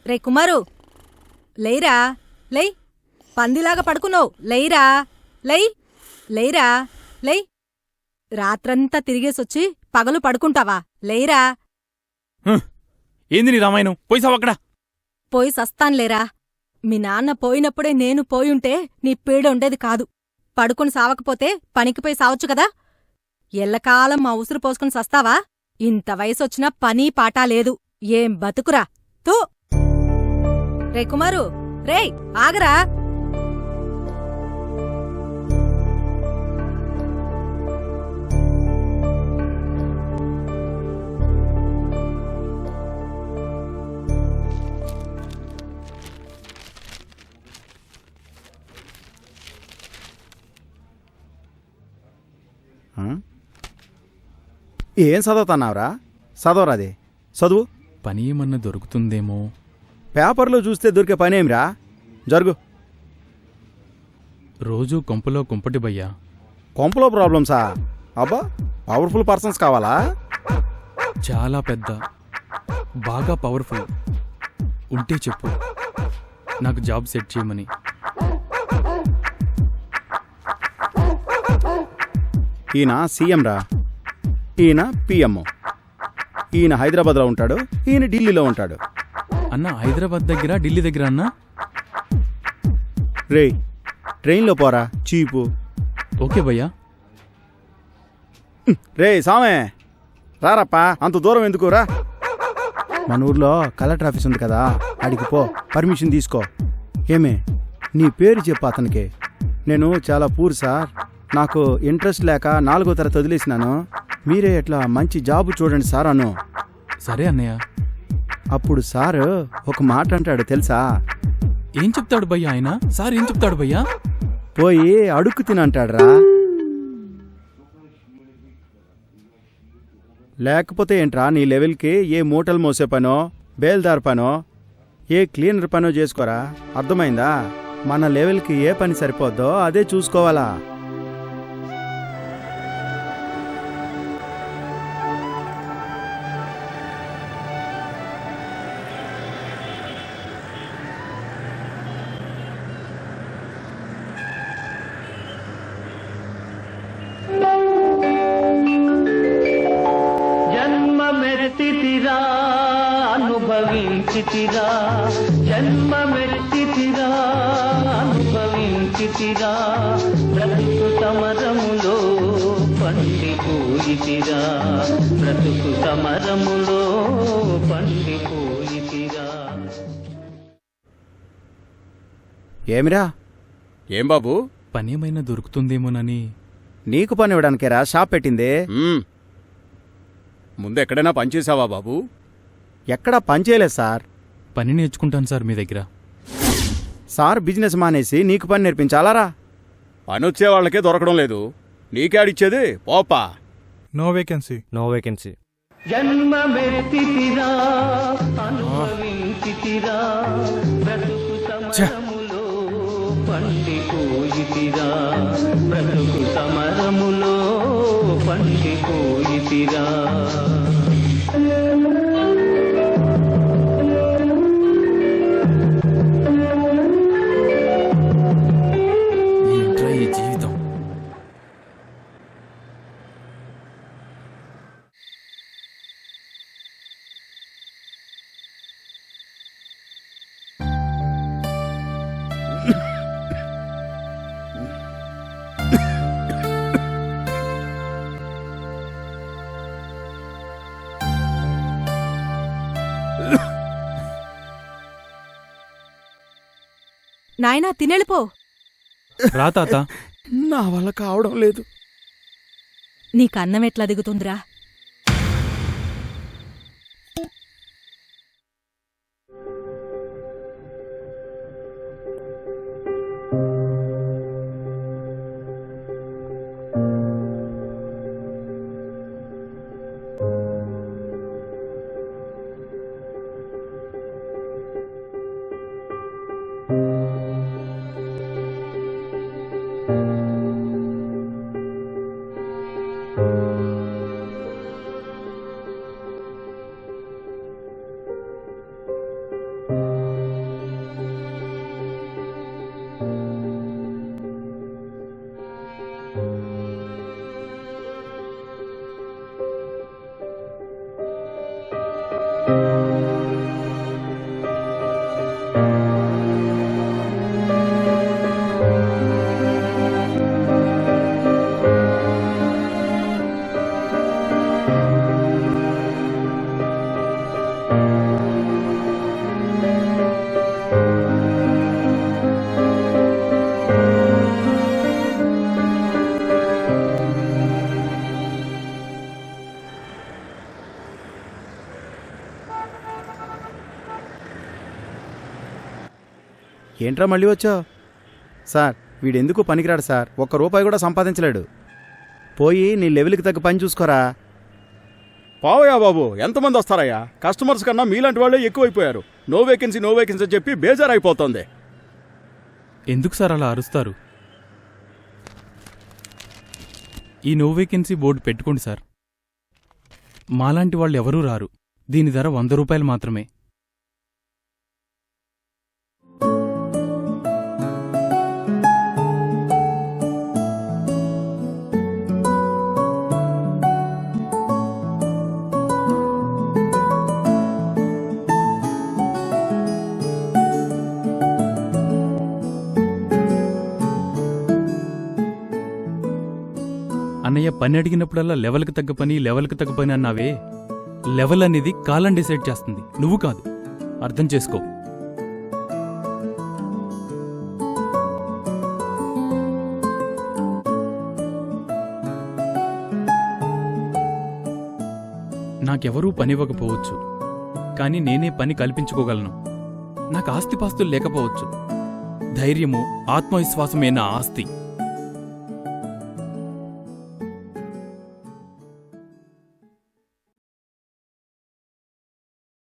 రే కుమారు, లేయిరా, లేయ్. పందిలాగా పడుకున్నావు, లేయిరా, లేయ్, లేయిరా, లేయ్. రాత్రంతా తిరిగేసొచ్చి పగలు పడుకుంటావా? లేయిరా. ఏంది నీ రామాయణం? పోయిసావక్కడ. పోయి సస్తాన్లేరా. మీ నాన్న పోయినప్పుడే నేను పోయుంటే నీ పీడ ఉండేది కాదు. పడుకుని సావకపోతే పనికిపోయి సావచ్చు కదా. ఎల్లకాలం మా ఉసురు పోసుకుని సస్తావా? ఇంత వయసొచ్చినా పనీ పాటా లేదు. ఏం బతుకురా తూ. రే కుమారు, రేయ్ ఆగరా. ఏం చదువుతున్నావురా? చదవరాది, చదువు. పని ఏమన్నా దొరుకుతుందేమో. పేపర్లో చూస్తే దొరికే పనేమిరా? జరుగు. రోజూ కొంపలో కుంపటి భయ్యా. కొంపలో ప్రాబ్లమ్సా? అబ్బా, పవర్ఫుల్ పర్సన్స్ కావాలా? చాలా పెద్ద, బాగా పవర్ఫుల్ ఉంటే చెప్పు, నాకు జాబ్ సెట్ చేయమని. ఈయన సీఎం రా, ఈయన పిఎం. ఈయన హైదరాబాద్లో ఉంటాడు, ఈయన ఢిల్లీలో ఉంటాడు. అన్న హైదరాబాద్ దగ్గర ఢిల్లీ దగ్గర అన్నా? రే, ట్రైన్లో పోరా, చీపు. ఓకే భయ్యా. రే సామే, రారప్పా, అంత దూరం ఎందుకురా? మన ఊర్లో కలెక్టర్ ఆఫీస్ ఉంది కదా, అడిగి పో, పర్మిషన్ తీసుకో. ఏమే, నీ పేరు చెప్పు అతనికి. నేను చాలా పూర్ సార్, నాకు ఇంట్రెస్ట్ లేక 4వ తరగతి వదిలేసినాను, మీరే ఎట్లా మంచి జాబు చూడండి సార్ అను. సరే అన్నయ్య. అప్పుడు సారు ఒక మాట అంటాడు తెలుసా? ఏం చెప్తాడు భయ్యా ఆయన? సార్ ఏం చెప్తాడు భయ్యా? పోయి అడుక్కు తినంటాడురా. లేకపోతే ఏంట్రా, నీ లెవెల్కి ఏ మూటలు మోసే పనో, బేల్దార్ పనో, ఏ క్లీనర్ పనో చేసుకోరా. అర్థమైందా? మన లెవెల్కి ఏ పని సరిపోద్దో అదే చూసుకోవాలా. జన్మమెత్తితిరా అనుభవించితిరా, జన్మమెత్తితిరా అనుభవించితిరా, బ్రతుకు సమరములో పండిపోయితిరా, బ్రతుకు సమరములో పండిపోయితిరా. ఏమిరా? ఏం బాబు? పనేమైనా దొరుకుతుందేమోనని. నీకు పని ఇవ్వడానికేరా షాప్ పెట్టిందే. ముందెక్కడైనా పనిచేసావా బాబు? ఎక్కడా పని చేయలేదు సార్. పని నేర్చుకుంటాను సార్ మీ దగ్గర. సార్ బిజినెస్ మానేసి నీకు పని నేర్పించాలారా? పనొచ్చే వాళ్ళకే దొరకడం లేదు, నీకేడిచ్చేది? పోపా. No vacancy. No vacancy. జన్మమెత్తితిరా అనుభవించితిరా, బ్రతుకు సమరములో పండిపోయితిరా, బ్రతుకు సమరములో పండిపోయితిరా. ఏంట్రా ఈ జీవితం? నాయనా తినెళ్ళిపో. రా తాత. నా వల్ల కావడం లేదు. నీకన్నమెట్లా దిగుతుందిరా? ఏంట్రా మళ్ళీ వచ్చావు? సార్ వీడెందుకు పనికిరాడు సార్, ఒక్క రూపాయి కూడా సంపాదించలేడు. పోయి నీ లెవెల్కి తగ్గ పని చూసుకోరా. పావయ్యా బాబు, ఎంతమంది వస్తారయ్యా? కస్టమర్స్ కన్నా మీలాంటి వాళ్ళే ఎక్కువైపోయారు. నో వేకెన్సీ అని చెప్పి బేజారైపోతుంది. ఎందుకు సార్ అలా అరుస్తారు? ఈ నో వేకెన్సీ బోర్డు పెట్టుకోండి సార్. మాలాంటి వాళ్ళు ఎవరూ రారు. దీని ధర 100 రూపాయలు మాత్రమే. అన్నయ్య, పని అడిగినప్పుడల్లా లెవెల్కి తగ్గ పని అన్నావే. లెవెల్ అనేది కాలం డిసైడ్ చేస్తుంది, నువ్వు కాదు. అర్థం చేసుకో. నాకెవరూ పనివ్వకపోవచ్చు, కానీ నేనే పని కల్పించుకోగలను. నాకు ఆస్తిపాస్తులు లేకపోవచ్చు, ధైర్యము ఆత్మవిశ్వాసమే నా ఆస్తి.